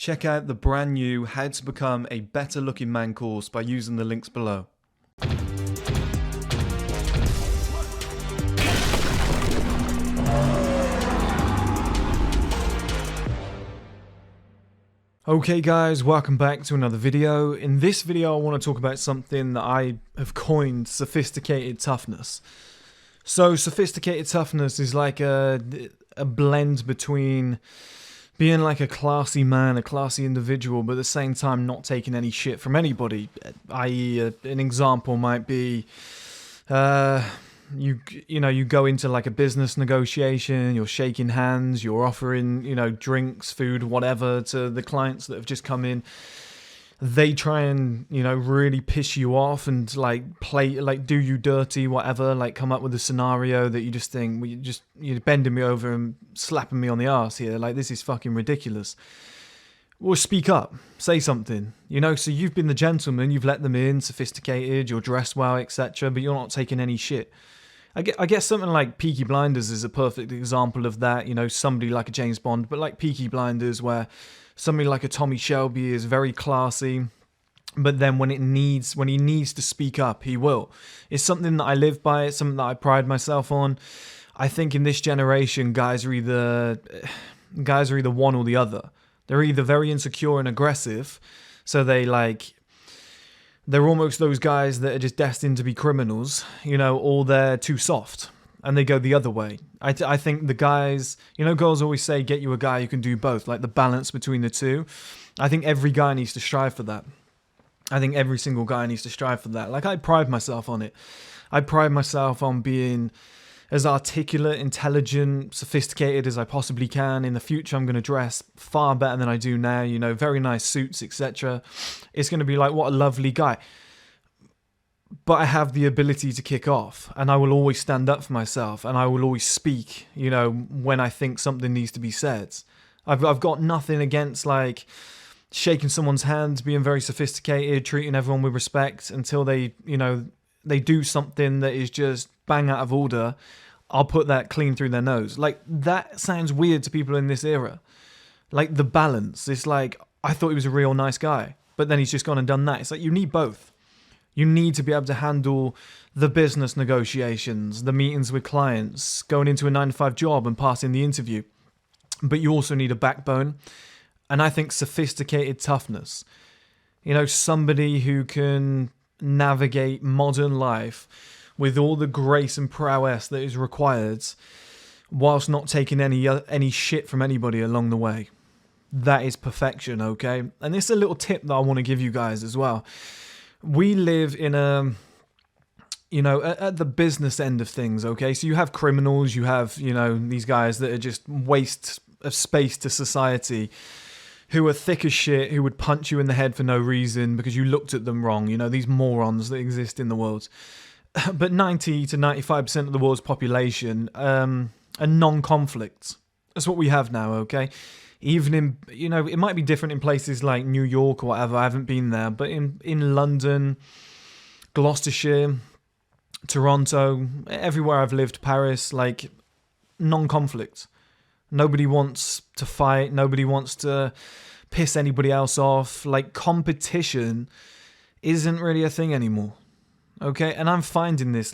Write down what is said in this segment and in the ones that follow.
Check out the brand new How to Become a Better Looking Man course by using the links below. Okay guys, welcome back to another video. In this video I want to talk about something that I have coined sophisticated toughness. So sophisticated toughness is like a blend between being like a classy man, a classy individual, but at the same time not taking any shit from anybody. I.e. an example might be you go into like a business negotiation, you're shaking hands, you're offering, drinks, food, whatever to the clients that have just come in. They try and, really piss you off and do you dirty, whatever, come up with a scenario that you just think, well, you're bending me over and slapping me on the arse here. This is fucking ridiculous. Well, speak up, say something, so you've been the gentleman, you've let them in, sophisticated, you're dressed well, etc., but you're not taking any shit. I guess something like Peaky Blinders is a perfect example of that, somebody like a James Bond, but like Peaky Blinders where somebody like a Tommy Shelby is very classy, but then when he needs to speak up, he will. It's something that I live by, it's something that I pride myself on. I think in this generation, guys are either one or the other. They're either very insecure and aggressive, so they're almost those guys that are just destined to be criminals, or they're too soft and they go the other way. I think the guys, girls always say, get you a guy who can do both, like the balance between the two. I think every guy needs to strive for that. I think every single guy needs to strive for that. I pride myself on it. I pride myself on being as articulate, intelligent, sophisticated as I possibly can. In the future, I'm going to dress far better than I do now, very nice suits, etc. It's going to be like, what a lovely guy. But I have the ability to kick off, and I will always stand up for myself, and I will always speak, when I think something needs to be said. I've got nothing against, shaking someone's hand, being very sophisticated, treating everyone with respect until they do something that is just bang out of order. I'll put that clean through their nose. That sounds weird to people in this era. The balance. It's I thought he was a real nice guy, but then he's just gone and done that. It's you need both. You need to be able to handle the business negotiations, the meetings with clients, going into a 9-to-5 job and passing the interview. But you also need a backbone. And I think sophisticated toughness. Somebody who can navigate modern life with all the grace and prowess that is required whilst not taking any shit from anybody along the way. That is perfection, okay? And this is a little tip that I want to give you guys as well. We live in at the business end of things, okay? So you have criminals, you have, these guys that are just waste of space to society, who are thick as shit, who would punch you in the head for no reason because you looked at them wrong, these morons that exist in the world. But 90 to 95% of the world's population are non-conflict. That's what we have now, okay? Even in, it might be different in places like New York or whatever, I haven't been there, but in London, Gloucestershire, Toronto, everywhere I've lived, Paris, non-conflict. Nobody wants to fight, nobody wants to piss anybody else off. Competition isn't really a thing anymore, okay? And I'm finding this,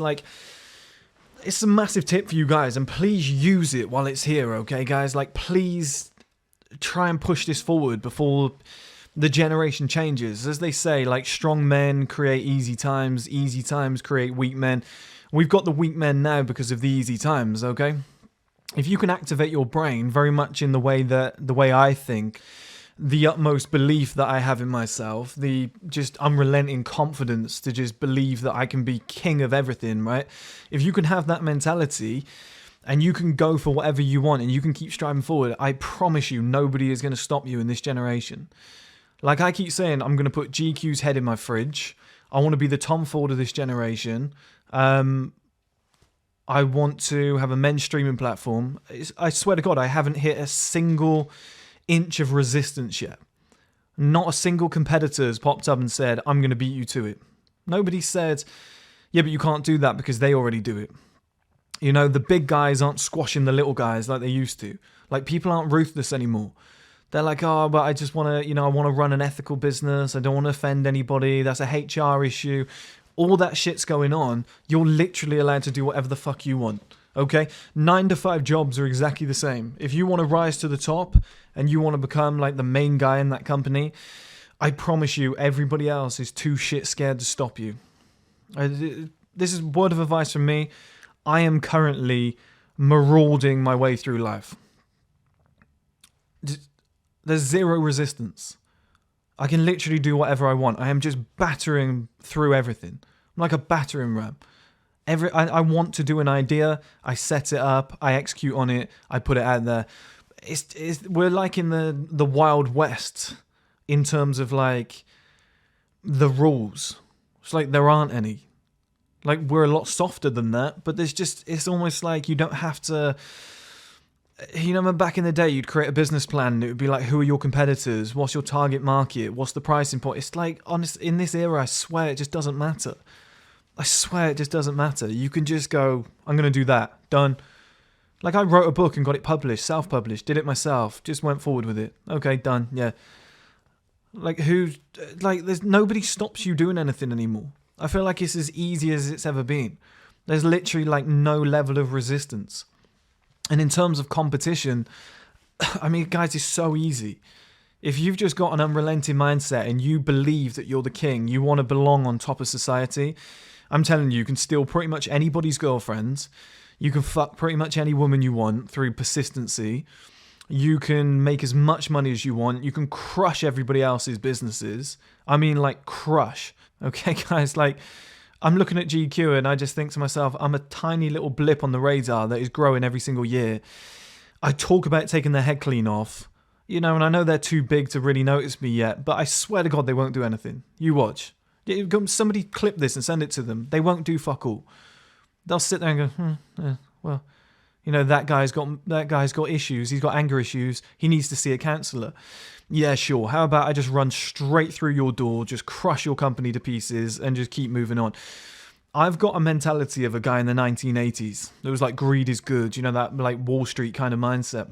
it's a massive tip for you guys, and please use it while it's here, okay, guys? Please try and push this forward before the generation changes. As they say, strong men create easy times create weak men. We've got the weak men now because of the easy times, okay? If you can activate your brain very much in the way I think, the utmost belief that I have in myself, the just unrelenting confidence to just believe that I can be king of everything, right? If you can have that mentality and you can go for whatever you want and you can keep striving forward, I promise you nobody is going to stop you in this generation. I keep saying, I'm going to put GQ's head in my fridge. I want to be the Tom Ford of this generation. I want to have a men's streaming platform. I swear to God, I haven't hit a single inch of resistance yet. Not a single competitor has popped up and said, I'm going to beat you to it. Nobody said, yeah, but you can't do that because they already do it. The big guys aren't squashing the little guys like they used to. People aren't ruthless anymore. They're like, oh, but I just want to, I want to run an ethical business. I don't want to offend anybody. That's a HR issue. All that shit's going on. You're literally allowed to do whatever the fuck you want. Okay? 9-to-5 jobs are exactly the same. If you want to rise to the top and you want to become like the main guy in that company, I promise you, everybody else is too shit scared to stop you. This is word of advice from me. I am currently marauding my way through life. There's zero resistance. I can literally do whatever I want. I am just battering through everything. I'm like a battering ram. I want to do an idea. I set it up. I execute on it. I put it out there. We're like in the Wild West in terms of like the rules. It's like there aren't any. Like we're a lot softer than that, but it's almost like you don't have to. Back in the day, you'd create a business plan and it would be like, who are your competitors? What's your target market? What's the pricing point? It's like, honest, in this era, I swear it just doesn't matter. I swear it just doesn't matter. You can just go, I'm going to do that. Done. Like I wrote a book and got it published, self-published, did it myself, just went forward with it. Okay, done. Yeah. There's nobody stops you doing anything anymore. I feel like it's as easy as it's ever been. There's literally like no level of resistance. And in terms of competition, I mean, guys, it's so easy. If you've just got an unrelenting mindset and you believe that you're the king, you want to belong on top of society, I'm telling you, you can steal pretty much anybody's girlfriend. You can fuck pretty much any woman you want through persistency. You can make as much money as you want. You can crush everybody else's businesses. I mean, like, crush. Okay, guys, like, I'm looking at GQ and I just think to myself, I'm a tiny little blip on the radar that is growing every single year. I talk about taking their head clean off, and I know they're too big to really notice me yet, but I swear to God they won't do anything. You watch. Somebody clip this and send it to them. They won't do fuck all. They'll sit there and go, well, that guy's got issues. He's got anger issues. He needs to see a counsellor. Yeah, sure. How about I just run straight through your door, just crush your company to pieces and just keep moving on. I've got a mentality of a guy in the 1980s. It was like greed is good, that like Wall Street kind of mindset.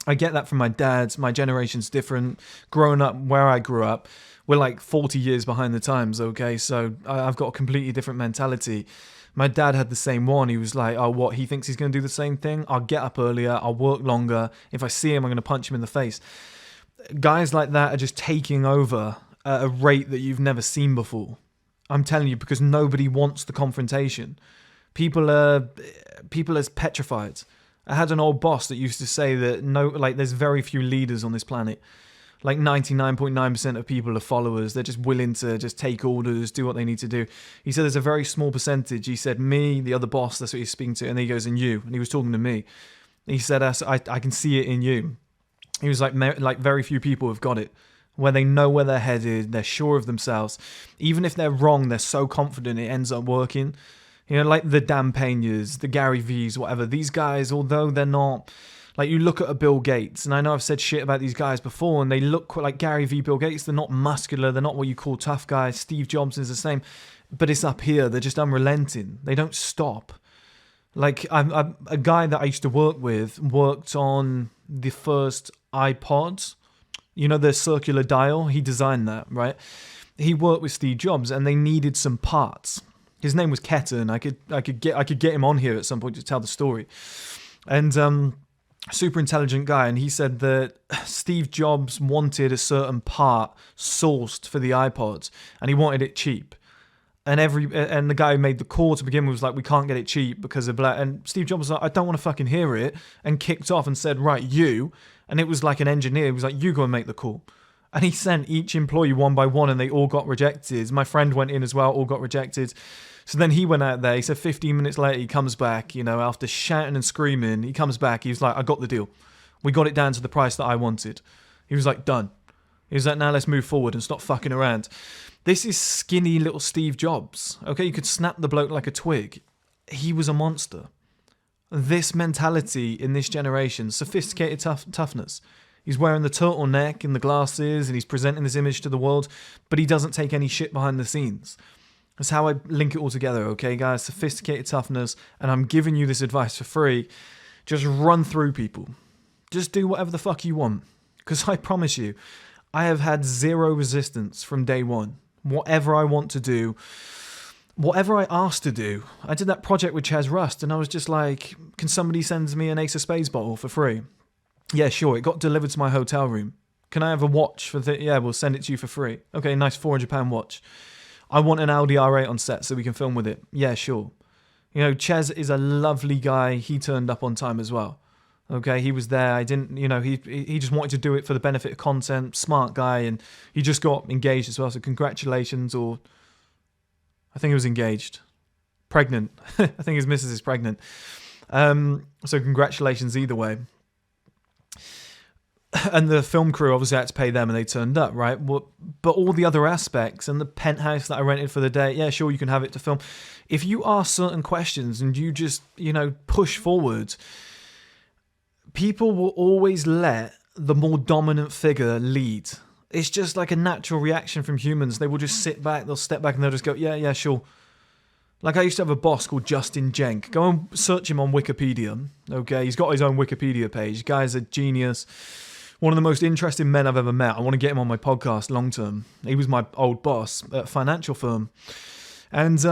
I get that from my dad's. My generation's different. Growing up where I grew up, we're like 40 years behind the times, okay? So I've got a completely different mentality. My dad had the same one. He was like, oh, what? He thinks he's going to do the same thing? I'll get up earlier. I'll work longer. If I see him, I'm going to punch him in the face. Guys like that are just taking over at a rate that you've never seen before. I'm telling you, because nobody wants the confrontation. People are petrified. I had an old boss that used to say that there's very few leaders on this planet. Like 99.9% of people are followers. They're just willing to just take orders, do what they need to do. He said there's a very small percentage. He said me, the other boss, that's what he's speaking to. And then he goes, and you. And he was talking to me. He said, I can see it in you. He was like very few people have got it. Where they know where they're headed. They're sure of themselves. Even if they're wrong, they're so confident it ends up working. Like the Dan Peñas, the Gary V's, whatever. These guys, although they're not... Like, you look at a Bill Gates, and I know I've said shit about these guys before, and they look like Gary V, Bill Gates. They're not muscular. They're not what you call tough guys. Steve Jobs is the same. But it's up here. They're just unrelenting. They don't stop. Like, I'm a guy that I used to work with worked on the first iPods. The circular dial. He designed that, right? He worked with Steve Jobs, and they needed some parts. His name was Ketan. I could get him on here at some point to tell the story. And super intelligent guy, and he said that Steve Jobs wanted a certain part sourced for the iPods, and he wanted it cheap. And the guy who made the call to begin with was like, we can't get it cheap because of black. And Steve Jobs was like, I don't want to fucking hear it, and kicked off and said, right, you. And it was like an engineer. He was like, you go and make the call. And he sent each employee one by one, and they all got rejected. My friend went in as well, all got rejected. So then he went out there. He said 15 minutes later, he comes back, after shouting and screaming. He comes back. He was like, I got the deal. We got it down to the price that I wanted. He was like, done. He was like, now let's move forward and stop fucking around. This is skinny little Steve Jobs. Okay, you could snap the bloke like a twig. He was a monster. This mentality in this generation, sophisticated toughness. He's wearing the turtleneck and the glasses, and he's presenting this image to the world, but he doesn't take any shit behind the scenes. That's how I link it all together, okay, guys? Sophisticated toughness, and I'm giving you this advice for free. Just run through people. Just do whatever the fuck you want. Because I promise you, I have had zero resistance from day one. Whatever I want to do, whatever I asked to do. I did that project with Chaz Rust, and I was just like, can somebody send me an Ace of Spades bottle for free? Yeah, sure. It got delivered to my hotel room. Can I have a watch for the... Yeah, we'll send it to you for free. Okay, nice £400 watch. I want an Audi R8 on set so we can film with it. Yeah, sure. You know, Chez is a lovely guy. He turned up on time as well. Okay, he was there. I didn't, you know, he just wanted to do it for the benefit of content. Smart guy, and he just got engaged as well. So congratulations, or I think he was engaged, pregnant. I think his missus is pregnant. So congratulations either way. And the film crew obviously had to pay them, and they turned up, right? But all the other aspects and the penthouse that I rented for the day, yeah, sure, you can have it to film. If you ask certain questions and you just, you know, push forward, people will always let the more dominant figure lead. It's just like a natural reaction from humans. They will just sit back, they'll step back, and they'll just go, yeah, sure. Like, I used to have a boss called Justin Jenk. Go and search him on Wikipedia, okay? He's got his own Wikipedia page. Guy's a genius. One of the most interesting men I've ever met. I want to get him on my podcast long term. He was my old boss at a financial firm. And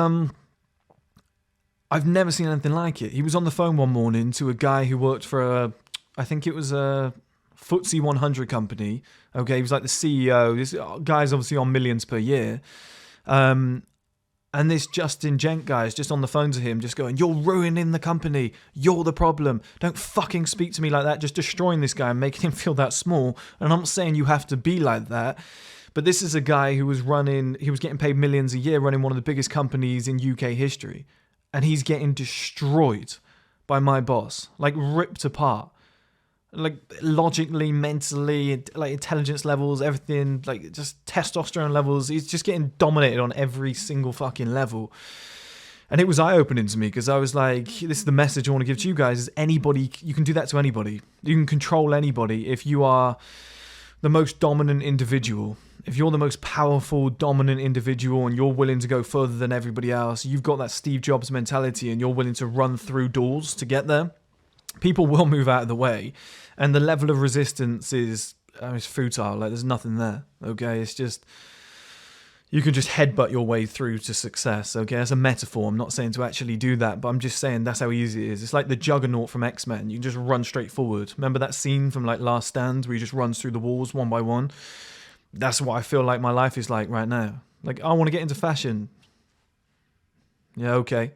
I've never seen anything like it. He was on the phone one morning to a guy who worked for I think it was a FTSE 100 company. Okay, he was like the CEO. This guy's obviously on millions per year. And this Justin Jenk guy is just on the phone to him, just going, you're ruining the company. You're the problem. Don't fucking speak to me like that. Just destroying this guy and making him feel that small. And I'm not saying you have to be like that. But this is a guy who was getting paid millions a year running one of the biggest companies in UK history. And he's getting destroyed by my boss, like ripped apart. Like logically, mentally, like intelligence levels, everything, like just testosterone levels. He's just getting dominated on every single fucking level. And it was eye-opening to me because I was like, this is the message I want to give to you guys, is anybody, you can do that to anybody. You can control anybody if you are the most dominant individual. If you're the most powerful, dominant individual and you're willing to go further than everybody else, you've got that Steve Jobs mentality and you're willing to run through doors to get there, people will move out of the way. And the level of resistance is it's futile. Like, there's nothing there, okay? It's just, you can just headbutt your way through to success, okay? That's a metaphor. I'm not saying to actually do that, but I'm just saying that's how easy it is. It's like the Juggernaut from X-Men. You can just run straight forward. Remember that scene from, like, Last Stand where he just runs through the walls one by one? That's what I feel like my life is like right now. Like, I want to get into fashion. Yeah, okay.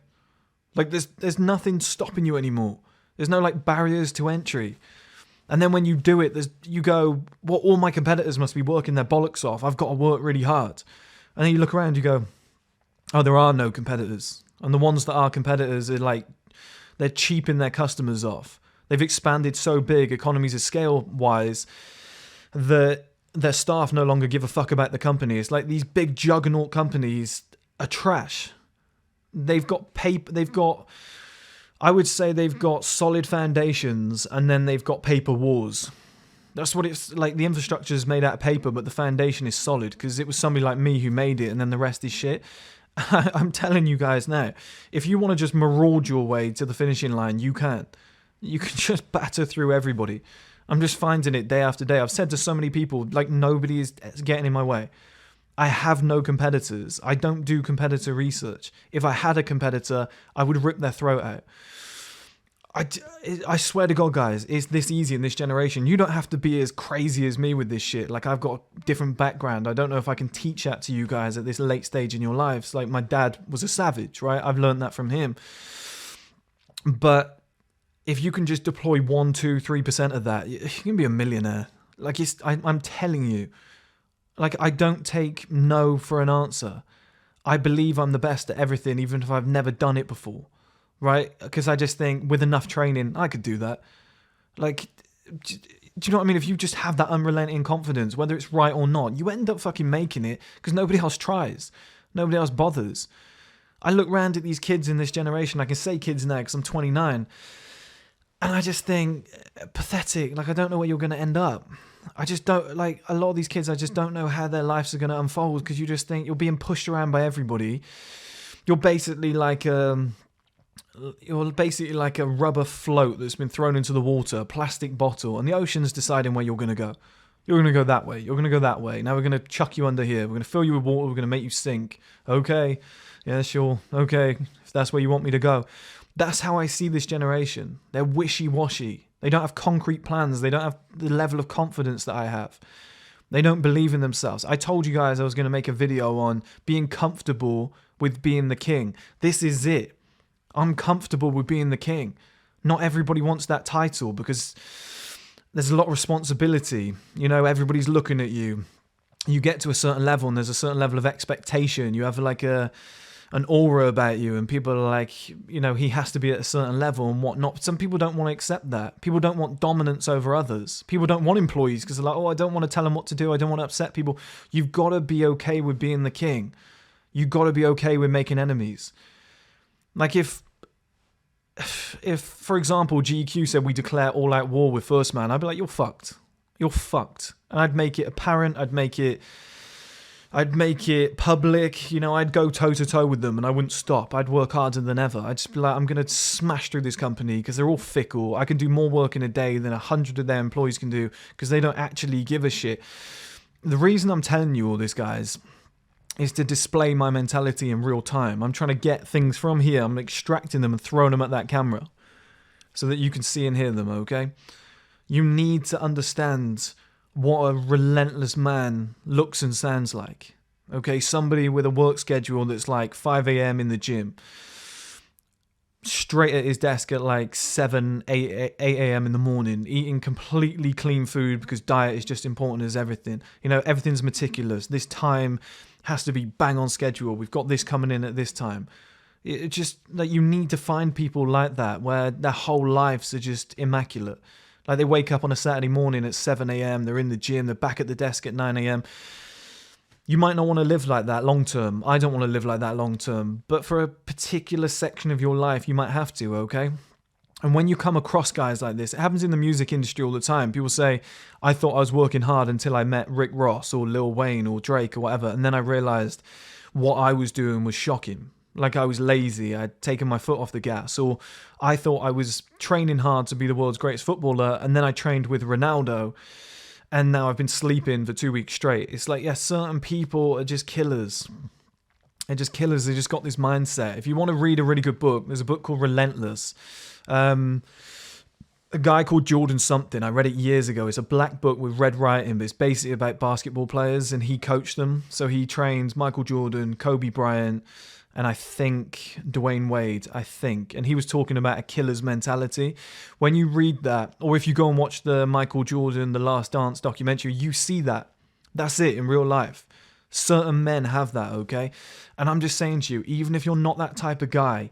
Like, there's nothing stopping you anymore. There's no, like, barriers to entry. And then when you do it, you go, well, all my competitors must be working their bollocks off. I've got to work really hard. And then you look around, you go, oh, there are no competitors. And the ones that are competitors are like, they're cheaping their customers off. They've expanded so big, economies of scale wise, that their staff no longer give a fuck about the company. It's like these big juggernaut companies are trash. They've got paper, I would say they've got solid foundations and then they've got paper walls. That's what it's like. The infrastructure is made out of paper, but the foundation is solid because it was somebody like me who made it and then the rest is shit. I'm telling you guys now, if you want to just maraud your way to the finishing line, you can. You can just batter through everybody. I'm just finding it day after day. I've said to so many people, like, nobody is getting in my way. I have no competitors. I don't do competitor research. If I had a competitor, I would rip their throat out. I swear to God, guys, it's this easy in this generation. You don't have to be as crazy as me with this shit. Like, I've got a different background. I don't know if I can teach that to you guys at this late stage in your lives. Like, my dad was a savage, right? I've learned that from him. But if you can just deploy 1%, 2%, 3% of that, you can be a millionaire. Like, I'm telling you. Like, I don't take no for an answer. I believe I'm the best at everything, even if I've never done it before, right? Because I just think with enough training, I could do that. Like, do you know what I mean? If you just have that unrelenting confidence, whether it's right or not, you end up fucking making it because nobody else tries. Nobody else bothers. I look around at these kids in this generation. I can say kids now because I'm 29. And I just think, pathetic. Like, I don't know where you're going to end up. I just don't, like, a lot of these kids, I just don't know how their lives are going to unfold because you just think you're being pushed around by everybody. You're basically like a rubber float that's been thrown into the water, a plastic bottle, and the ocean's deciding where you're going to go. You're going to go that way. You're going to go that way. Now we're going to chuck you under here. We're going to fill you with water. We're going to make you sink. Okay. Yeah, sure. Okay. If that's where you want me to go. That's how I see this generation. They're wishy-washy. They don't have concrete plans. They don't have the level of confidence that I have. They don't believe in themselves. I told you guys I was going to make a video on being comfortable with being the king. This is it. I'm comfortable with being the king. Not everybody wants that title because there's a lot of responsibility. You know, everybody's looking at you. You get to a certain level and there's a certain level of expectation. You have like an aura about you and people are like, you know, he has to be at a certain level and whatnot. Some people don't want to accept that. People don't want dominance over others. People don't want employees because they're like, oh, I don't want to tell them what to do. I don't want to upset people. You've got to be okay with being the king. You've got to be okay with making enemies. Like if, for example, GQ said we declare all-out war with First Man, I'd be like, you're fucked. You're fucked. And I'd make it apparent. I'd make it public. You know, I'd go toe-to-toe with them and I wouldn't stop. I'd work harder than ever. I'd just be like, I'm going to smash through this company because they're all fickle. I can do more work in a day than 100 of their employees can do because they don't actually give a shit. The reason I'm telling you all this, guys, is to display my mentality in real time. I'm trying to get things from here. I'm extracting them and throwing them at that camera so that you can see and hear them, okay? You need to understand what a relentless man looks and sounds like, okay? Somebody with a work schedule that's like 5 a.m. in the gym, straight at his desk at like 8 a.m. in the morning, eating completely clean food because diet is just important as everything. You know, everything's meticulous. This time has to be bang on schedule. We've got this coming in at this time. It just, like, you need to find people like that where their whole lives are just immaculate. Like they wake up on a Saturday morning at 7 a.m. They're in the gym. They're back at the desk at 9 a.m. You might not want to live like that long term. I don't want to live like that long term. But for a particular section of your life, you might have to, okay? And when you come across guys like this, it happens in the music industry all the time. People say, I thought I was working hard until I met Rick Ross or Lil Wayne or Drake or whatever. And then I realized what I was doing was shocking. Like I was lazy. I'd taken my foot off the gas. Or I thought I was training hard to be the world's greatest footballer. And then I trained with Ronaldo. And now I've been sleeping for 2 weeks straight. It's like, yeah, certain people are just killers. They're just killers. They just got this mindset. If you want to read a really good book, there's a book called Relentless. A guy called Jordan something. I read it years ago. It's a black book with red writing, but it's basically about basketball players, and he coached them. So he trained Michael Jordan, Kobe Bryant, and I think Dwayne Wade, and he was talking about a killer's mentality. When you read that, or if you go and watch the Michael Jordan, The Last Dance documentary, you see that. That's it in real life. Certain men have that, okay? And I'm just saying to you, even if you're not that type of guy,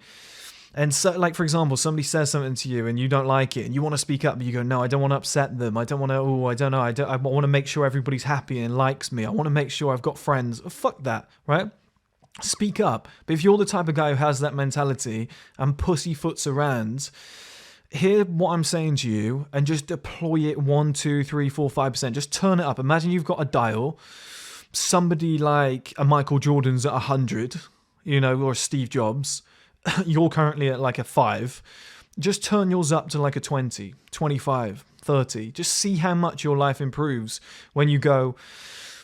and so, like, for example, somebody says something to you and you don't like it and you want to speak up, but you go, no, I don't want to upset them. I don't want to, I want to make sure everybody's happy and likes me. I want to make sure I've got friends. Fuck that, right? Speak up. But if you're the type of guy who has that mentality and pussyfoots around, hear what I'm saying to you and just deploy it 1, 2, 3, 4, 5%. Just turn it up. Imagine you've got a dial. Somebody like a Michael Jordan's at 100, you know, or Steve Jobs. You're currently at like a 5. Just turn yours up to like a 20, 25, 30. Just see how much your life improves when you go,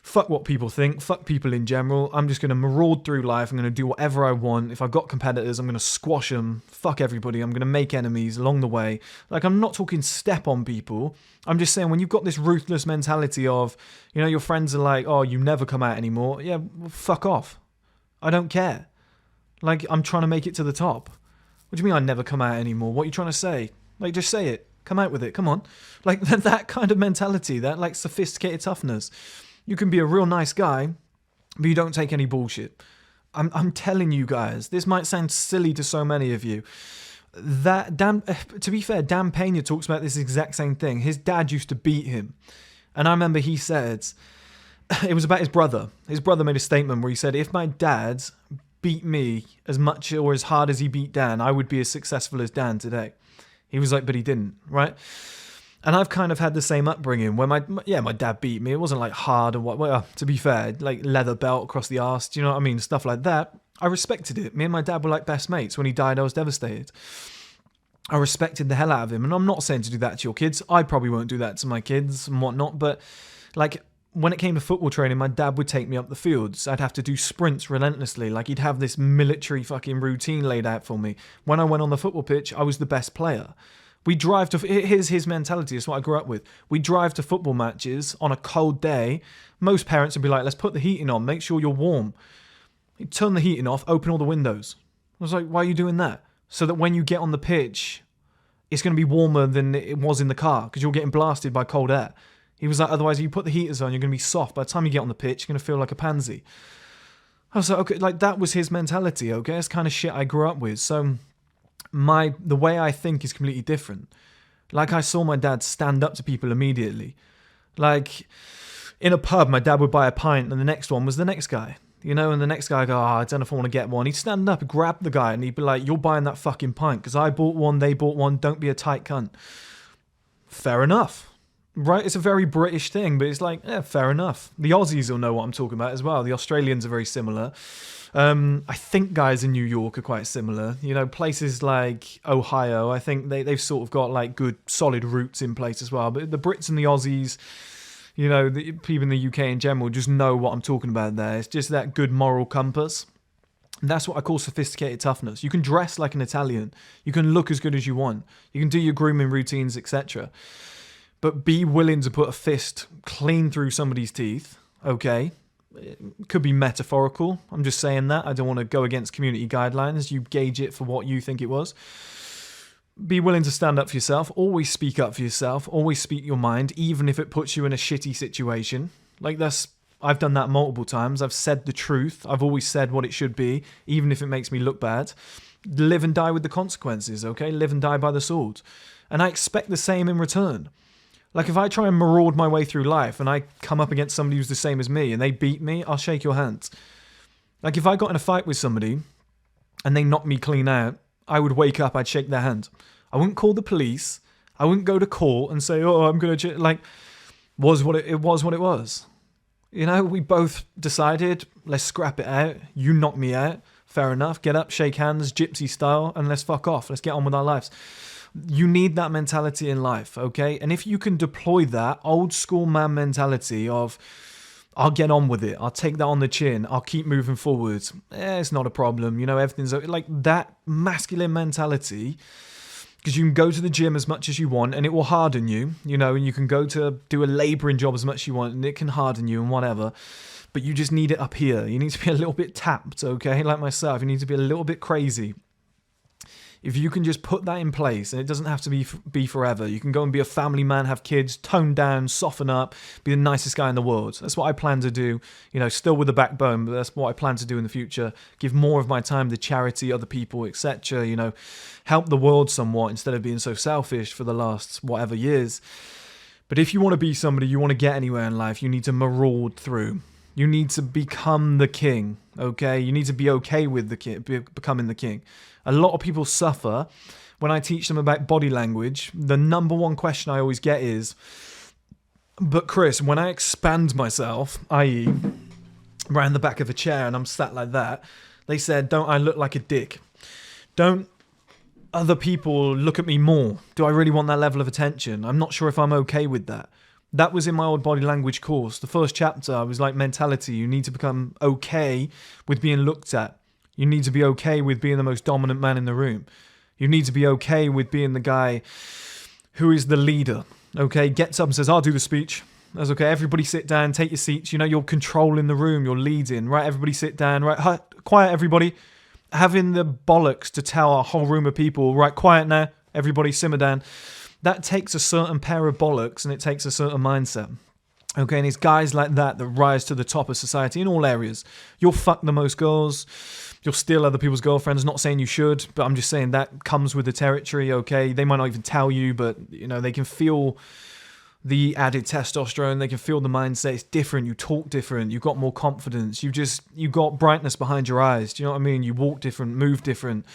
fuck what people think, fuck people in general. I'm just going to maraud through life. I'm going to do whatever I want. If I've got competitors, I'm going to squash them. Fuck everybody. I'm going to make enemies along the way. Like, I'm not talking step on people. I'm just saying when you've got this ruthless mentality of, you know, your friends are like, oh, you never come out anymore. Yeah, well, fuck off. I don't care. Like, I'm trying to make it to the top. What do you mean I never come out anymore? What are you trying to say? Like, just say it. Come out with it. Come on. Like, that kind of mentality, that, like, sophisticated toughness. You can be a real nice guy, but you don't take any bullshit. I'm telling you guys, this might sound silly to so many of you. To be fair, Dan Pena talks about this exact same thing. His dad used to beat him. And I remember he said, it was about his brother. His brother made a statement where he said, if my dad beat me as much or as hard as he beat Dan, I would be as successful as Dan today. He was like, but he didn't, right? And I've kind of had the same upbringing where my dad beat me. It wasn't like hard or what. Well, to be fair, like leather belt across the arse. Do you know what I mean? Stuff like that. I respected it. Me and my dad were like best mates. When he died, I was devastated. I respected the hell out of him. And I'm not saying to do that to your kids. I probably won't do that to my kids and whatnot. But Like, when it came to football training, my dad would take me up the fields. I'd have to do sprints relentlessly. Like, he'd have this military fucking routine laid out for me. When I went on the football pitch, I was the best player. We drive to, here's his mentality, it's what I grew up with. We drive to football matches on a cold day. Most parents would be like, let's put the heating on, make sure you're warm. He'd turn the heating off, open all the windows. I was like, why are you doing that? So that when you get on the pitch, it's going to be warmer than it was in the car because you're getting blasted by cold air. He was like, otherwise, if you put the heaters on, you're going to be soft. By the time you get on the pitch, you're going to feel like a pansy. I was like, okay, like that was his mentality, okay? That's kind of shit I grew up with. So the way I think is completely different. Like, I saw my dad stand up to people immediately. Like, in a pub, my dad would buy a pint and the next one was the next guy. You know, and the next guy would go, I don't know if I want to get one. He'd stand up and grab the guy and he'd be like, you're buying that fucking pint because I bought one, they bought one, don't be a tight cunt. Fair enough. Right? It's a very British thing, but it's like, fair enough. The Aussies will know what I'm talking about as well. The Australians are very similar. I think guys in New York are quite similar. You know, places like Ohio, I think they've sort of got like good solid roots in place as well. But the Brits and the Aussies, you know, the people in the UK in general just know what I'm talking about there. It's just that good moral compass. And that's what I call sophisticated toughness. You can dress like an Italian. You can look as good as you want. You can do your grooming routines, etc. But be willing to put a fist clean through somebody's teeth, okay? It could be metaphorical. I'm just saying that. I don't want to go against community guidelines. You gauge it for what you think it was. Be willing to stand up for yourself. Always speak up for yourself. Always speak your mind, even if it puts you in a shitty situation. Like, I've done that multiple times. I've said the truth. I've always said what it should be, even if it makes me look bad. Live and die with the consequences, okay? Live and die by the sword. And I expect the same in return. Like, if I try and maraud my way through life and I come up against somebody who's the same as me and they beat me, I'll shake your hands. Like, if I got in a fight with somebody and they knocked me clean out, I would wake up, I'd shake their hand. I wouldn't call the police. I wouldn't go to court and say, I'm going to... Like, it was what it was. You know, we both decided, let's scrap it out. You knock me out. Fair enough. Get up, shake hands, gypsy style, and let's fuck off. Let's get on with our lives. You need that mentality in life, okay? And if you can deploy that old school man mentality of, I'll get on with it, I'll take that on the chin, I'll keep moving forwards, it's not a problem, you know, everything's like that masculine mentality, because you can go to the gym as much as you want and it will harden you, you know, and you can go to do a labouring job as much as you want and it can harden you and whatever. But you just need it up here. You need to be a little bit tapped, okay? Like myself, you need to be a little bit crazy. If you can just put that in place, and it doesn't have to be forever, you can go and be a family man, have kids, tone down, soften up, be the nicest guy in the world. That's what I plan to do, you know, still with a backbone, but that's what I plan to do in the future. Give more of my time to charity, other people, etc., you know, help the world somewhat instead of being so selfish for the last whatever years. But if you want to be somebody, you want to get anywhere in life, you need to maraud through. You need to become the king, okay? You need to be okay with becoming the king. A lot of people suffer when I teach them about body language. The number one question I always get is, but Chris, when I expand myself, i.e. around the back of a chair and I'm sat like that, they said, don't I look like a dick? Don't other people look at me more? Do I really want that level of attention? I'm not sure if I'm okay with that. That was in my old body language course. The first chapter was like mentality. You need to become okay with being looked at. You need to be okay with being the most dominant man in the room. You need to be okay with being the guy who is the leader. Okay, gets up and says, I'll do the speech. That's okay. Everybody sit down, take your seats. You know, you're controlling the room, you're leading. Right, everybody sit down. Right, quiet everybody. Having the bollocks to tell a whole room of people, right, quiet now. Everybody simmer down. That takes a certain pair of bollocks and it takes a certain mindset. Okay, and it's guys like that that rise to the top of society in all areas. You'll fuck the most girls. You'll steal other people's girlfriends. Not saying you should, but I'm just saying that comes with the territory, okay? They might not even tell you, but, you know, they can feel the added testosterone. They can feel the mindset. It's different. You talk different. You've got more confidence. You got brightness behind your eyes. Do you know what I mean? You walk different, move different.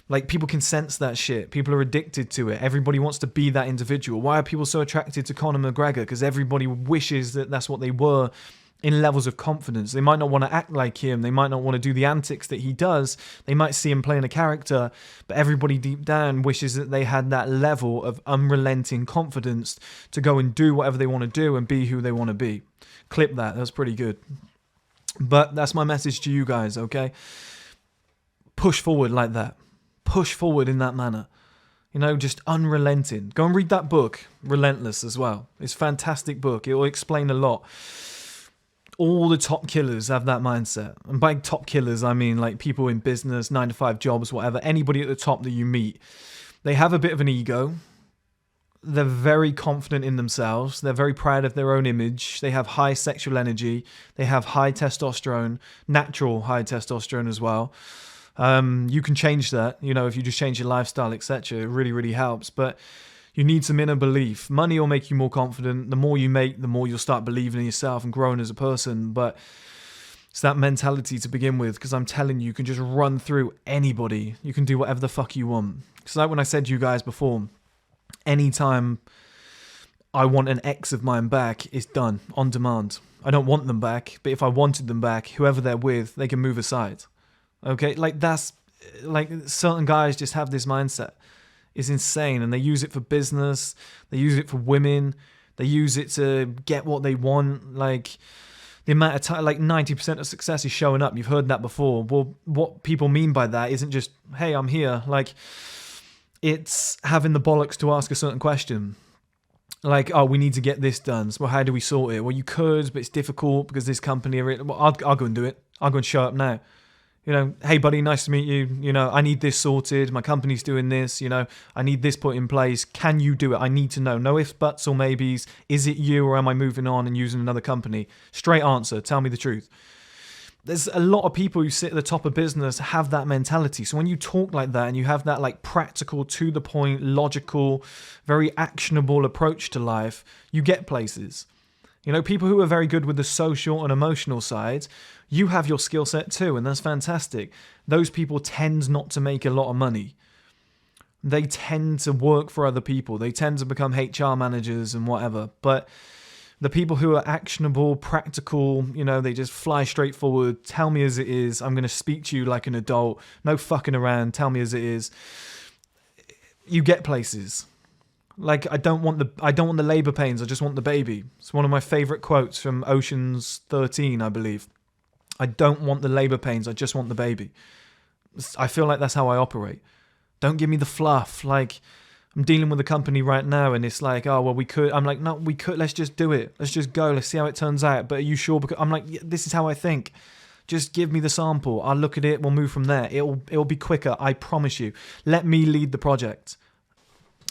Like, people can sense that shit. People are addicted to it. Everybody wants to be that individual. Why are people so attracted to Conor McGregor? Because everybody wishes that that's what they were in levels of confidence. They might not want to act like him. They might not want to do the antics that he does. They might see him playing a character, but everybody deep down wishes that they had that level of unrelenting confidence to go and do whatever they want to do and be who they want to be. Clip that. That's pretty good. But that's my message to you guys, okay? Push forward like that. Push forward in that manner. You know, just unrelenting. Go and read that book, Relentless, as well. It's a fantastic book. It will explain a lot. All the top killers have that mindset. And by top killers, I mean like people in business, 9-to-5 jobs, whatever. Anybody at the top that you meet. They have a bit of an ego. They're very confident in themselves. They're very proud of their own image. They have high sexual energy. They have high testosterone, natural high testosterone as well. You can change that, you know, if you just change your lifestyle, etc. It really, really helps. But you need some inner belief. Money will make you more confident. The more you make, the more you'll start believing in yourself and growing as a person. But it's that mentality to begin with, because I'm telling you, you can just run through anybody. You can do whatever the fuck you want. Because like when I said to you guys before, anytime I want an ex of mine back, it's done, on demand. I don't want them back, but if I wanted them back, whoever they're with, they can move aside. Okay, like that's, like certain guys just have this mindset. It's insane, and they use it for business, they use it for women, they use it to get what they want. Like the amount of time, like 90% of success is showing up. You've heard that before. Well, what people mean by that isn't just, hey, I'm here. Like it's having the bollocks to ask a certain question. Like, oh, we need to get this done. So, well, how do we sort it? Well, you could, but it's difficult because this company, well, I'll go and do it. I'll go and show up now. You know, hey, buddy, nice to meet you. You know, I need this sorted. My company's doing this. You know, I need this put in place. Can you do it? I need to know. No ifs, buts, or maybes. Is it you, or am I moving on and using another company? Straight answer. Tell me the truth. There's a lot of people who sit at the top of business have that mentality. So when you talk like that and you have that like practical, to the point, logical, very actionable approach to life, you get places. You know, people who are very good with the social and emotional side, you have your skill set too, and that's fantastic. Those people tend not to make a lot of money. They tend to work for other people. They tend to become HR managers and whatever. But the people who are actionable, practical, you know, they just fly straight forward. Tell me as it is. I'm going to speak to you like an adult. No fucking around. Tell me as it is. You get places. Like, I don't want the labor pains. I just want the baby. It's one of my favorite quotes from Ocean's 13, I believe. I don't want the labor pains. I just want the baby. I feel like that's how I operate. Don't give me the fluff. Like, I'm dealing with a company right now and it's like, oh, well, we could. I'm like, no, we could. Let's just do it. Let's just go. Let's see how it turns out. But are you sure? Because I'm like, yeah, this is how I think. Just give me the sample. I'll look at it. We'll move from there. It'll be quicker. I promise you. Let me lead the project.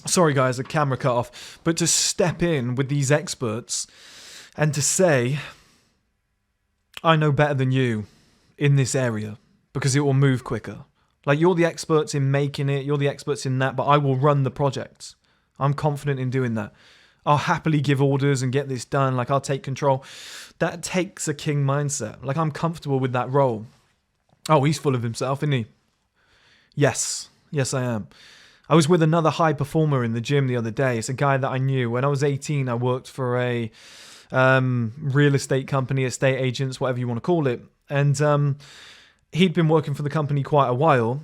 Sorry, guys, the camera cut off. But to step in with these experts and to say, I know better than you in this area because it will move quicker. Like, you're the experts in making it. You're the experts in that, but I will run the project. I'm confident in doing that. I'll happily give orders and get this done. Like, I'll take control. That takes a king mindset. Like, I'm comfortable with that role. Oh, he's full of himself, isn't he? Yes. Yes, I am. I was with another high performer in the gym the other day. It's a guy that I knew. When I was 18, I worked for a real estate company, estate agents, whatever you want to call it. And he'd been working for the company quite a while.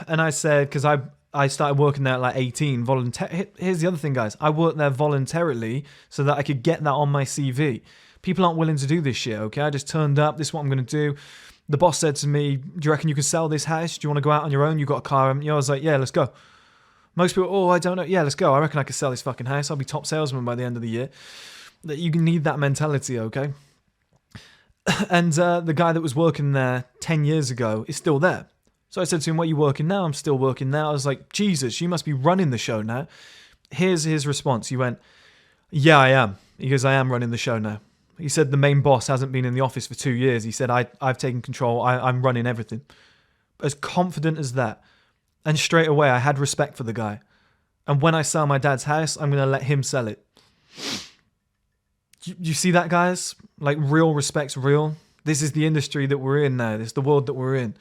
And I said, because I started working there at like 18. Here's the other thing, guys. I worked there voluntarily so that I could get that on my CV. People aren't willing to do this shit, okay? I just turned up. This is what I'm going to do. The boss said to me, do you reckon you can sell this house? Do you want to go out on your own? You got a car, haven't you? I was like, yeah, let's go. Most people, oh, I don't know. Yeah, let's go. I reckon I could sell this fucking house. I'll be top salesman by the end of the year. That you need that mentality, okay? And the guy that was working there 10 years ago is still there. So I said to him, where are you working now? I'm still working now. I was like, Jesus, you must be running the show now. Here's his response. He went, yeah, I am. He goes, I am running the show now. He said the main boss hasn't been in the office for 2 years. He said, I've taken control. I'm running everything. As confident as that. And straight away, I had respect for the guy. And when I sell my dad's house, I'm going to let him sell it. You see that, guys? Like, real respect's real. This is the industry that we're in now. This is the world that we're in.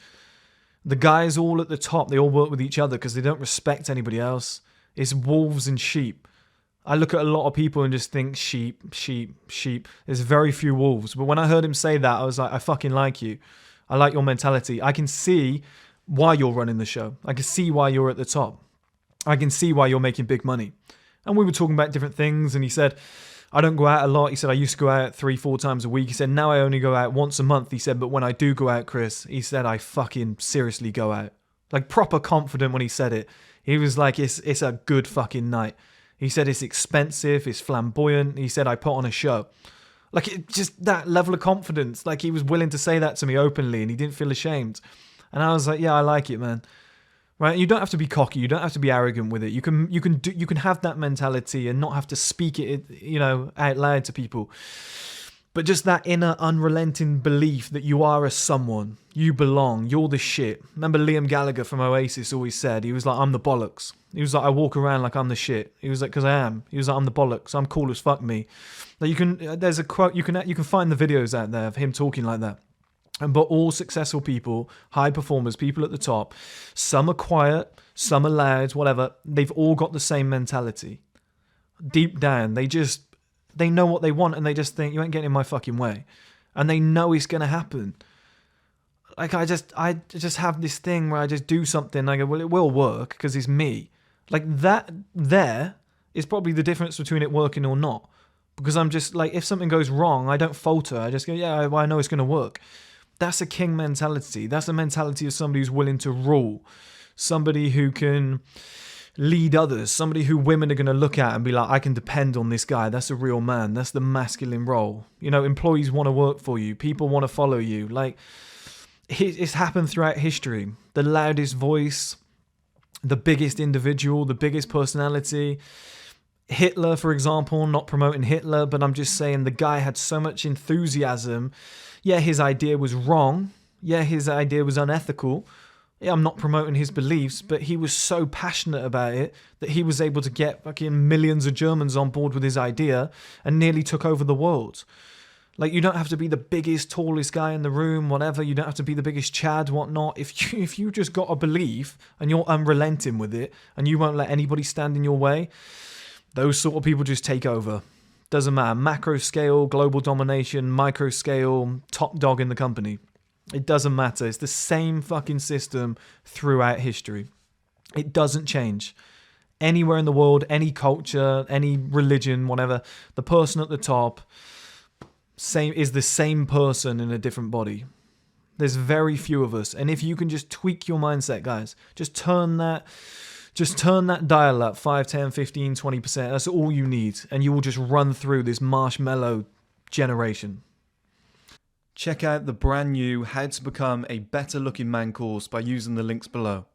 The guys all at the top, they all work with each other because they don't respect anybody else. It's wolves and sheep. I look at a lot of people and just think sheep, sheep, sheep. There's very few wolves. But when I heard him say that, I was like, I fucking like you. I like your mentality. I can see why you're running the show. I can see why you're at the top. I can see why you're making big money. And we were talking about different things, and he said, I don't go out a lot. He said, I used to go out 3-4 times a week. He said, now I only go out once a month. He said, but when I do go out, Chris, he said, I fucking seriously go out. Like, proper confident when he said it. He was like, it's a good fucking night. He said, it's expensive, it's flamboyant. He said, I put on a show. Like, just that level of confidence. Like, he was willing to say that to me openly, and he didn't feel ashamed. And I was like, yeah, I like it, man. Right? You don't have to be cocky. You don't have to be arrogant with it. You can have that mentality and not have to speak it, out loud to people. But just that inner unrelenting belief that you are a someone, you belong, you're the shit. Remember Liam Gallagher from Oasis always said, he was like, I'm the bollocks. He was like, I walk around like I'm the shit. He was like, because I am. He was like, I'm the bollocks. I'm cool as fuck me. Like there's a quote, you can find the videos out there of him talking like that. But all successful people, high performers, people at the top, some are quiet, some are loud, whatever. They've all got the same mentality. Deep down, they know what they want, and they just think, you ain't getting in my fucking way. And they know it's going to happen. Like, I just have this thing where I just do something, and I go, well, it will work, because it's me. Like, that there is probably the difference between it working or not. Because I'm just, like, if something goes wrong, I don't falter. I just go, yeah, well, I know it's going to work. That's a king mentality. That's the mentality of somebody who's willing to rule. Somebody who can lead others. Somebody who women are going to look at and be like, I can depend on this guy. That's a real man. That's the masculine role. Employees want to work for you. People want to follow you. Like, it's happened throughout history. The loudest voice, the biggest individual, the biggest personality. Hitler, for example, not promoting Hitler, but I'm just saying the guy had so much enthusiasm. Yeah, his idea was wrong. Yeah, his idea was unethical. Yeah, I'm not promoting his beliefs, but he was so passionate about it that he was able to get fucking millions of Germans on board with his idea and nearly took over the world. Like, you don't have to be the biggest, tallest guy in the room, whatever. You don't have to be the biggest Chad, whatnot. If you just got a belief and you're unrelenting with it and you won't let anybody stand in your way, those sort of people just take over. Doesn't matter. Macro scale, global domination, micro scale, top dog in the company. It doesn't matter. It's the same fucking system throughout history. It doesn't change. Anywhere in the world, any culture, any religion, whatever, the person at the top is the same person in a different body. There's very few of us. And if you can just tweak your mindset, guys, just turn that dial up 5, 10, 15, 20%. That's all you need. And you will just run through this marshmallow generation. Check out the brand new How to Become a Better Looking Man course by using the links below.